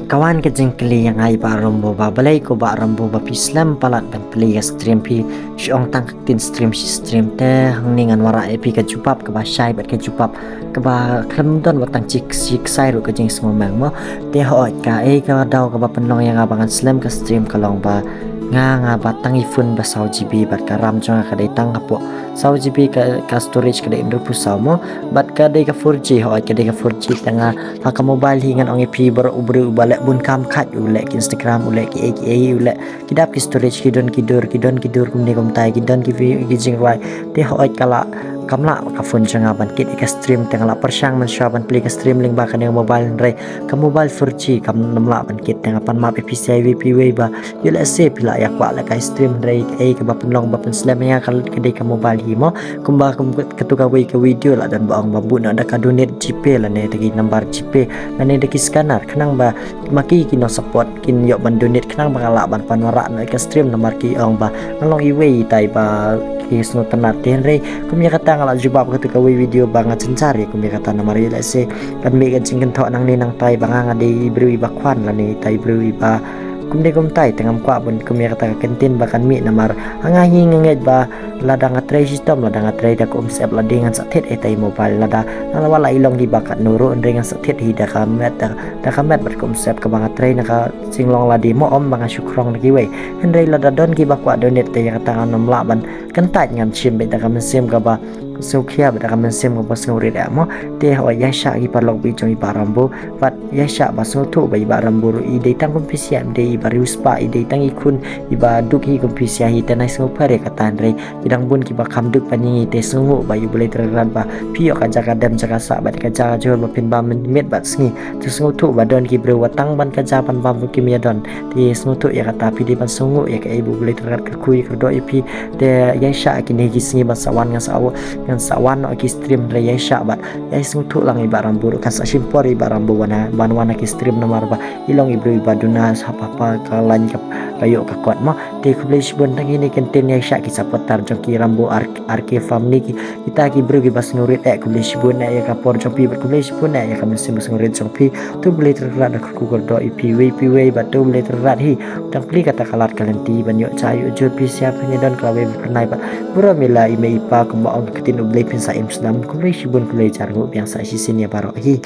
kawan ke jengkeli yang ai ba rombo ba balai ko ba rombo ba pislam palat ban peli stream pi syong tang tin stream te hangningan wara epi ka jupap ka ba syai bat ka jupap ka ba klemdon watang cik sai ro ka jeng semua mang mo te ho ka ka dau ka ba penlong yang abangan slam ka stream kalong ba nga batang ifun ba sau GB bat ka ram jonga ka dai tang hapo sau GB ka storage ka dai indu pusau mo bat ka dai ka 4G ho ka dai ka 4G tanga ha ka mobile hingan ong ip ber ubru balek bun kam khat ulek Instagram ulek ki ulek kidap ki storage kidon kidur kumni kum tai kidon ki jing wai te ho kala kamla ka phone changa ban kit ka stream tengala persang man shaban play ka stream link ba ka mobile re ka mobile 4G kam namla ban kit tengah pan map PCI VPW ba yula se pila yak wa la ka stream re ka ba penlong ba pen slam ya ka kedai ka mobile himo kumba kum ketuka we ka video la dan baang babu na da ka donate GP la ne tagi number GP la ne de ki scanner kenang ba maki kino support kin yo ban donate kenang ba la ban panwara na ka stream nomor ki ong ba ngalong iwe tai ba kisno tenatin re kumya kata ngala jubab ketika video banga cencari kumya kata nama re se kan me kan cingken thok nang ni nang tai banga ngade ibru ibakwan la ni tai ibru iba kumde kum tai tengam kwa bun kumya kata kentin bakan mi namar hangahi ngenget ba ladang atrai system ladang atrai dak sep ladingan sathet tai mobile lada nala wala ilong di bakat nuru dengan sathet hida kamet da kamet ber sep ke banga atrai naka singlong ladi mo om banga syukrong lagi we hendai lada don ki bakwa donate te yang tangan nomla ban kentat ngam chim be da kam sim ka ba Sukhia ber kam sim ko pas nguri da mo te ho ya sha ki parlok bi jong ibarambo pat ya sha ba so thu ba ibarambo ru i de tang kom pisiam de ibarius pa i de tang ikun iba duk hi kom pisia hi tanai so pare katan re kidang bun ki ba kam duk paningi te sungu ba yu boleh terran ba pio ka jaga dam jaga sa ba ka jaga jor ba pin ba met bat sngi tu sungu thu ba don ki bro watang ban ka japan ba ki mi don ti sungu thu ya kata pi de ban sungu ya ka ibu boleh terran ka kui ka do ipi de ya sha ki ne gi sngi ba sawan nga sawo ngan sawan no ki stream re ya sha ba ya sungu thu lang ibaram buru kan sa simpor ibaram bu wana ki stream nomor ba ilong ibru ibaduna sapa pa ka lan kayo ka kwat ma te kublish bun tang ini kenten ya sha ki sapotar jong ki rambo arke family kita ki bru ki bas ngurit kublish bun ya ka por jong pi kublish bun ya ka mesin bas ngurit jong pi tu boleh terrat da ku do ipw ba tu boleh terrat hi tang pli kata kalat kalenti banyo cayu jur pi siap ni don klawe pernai ba bura mila ime ipa ko ma ong ketin ublay pin sa imslam kublish bun kulay jargo biang sa sisin ya baro hi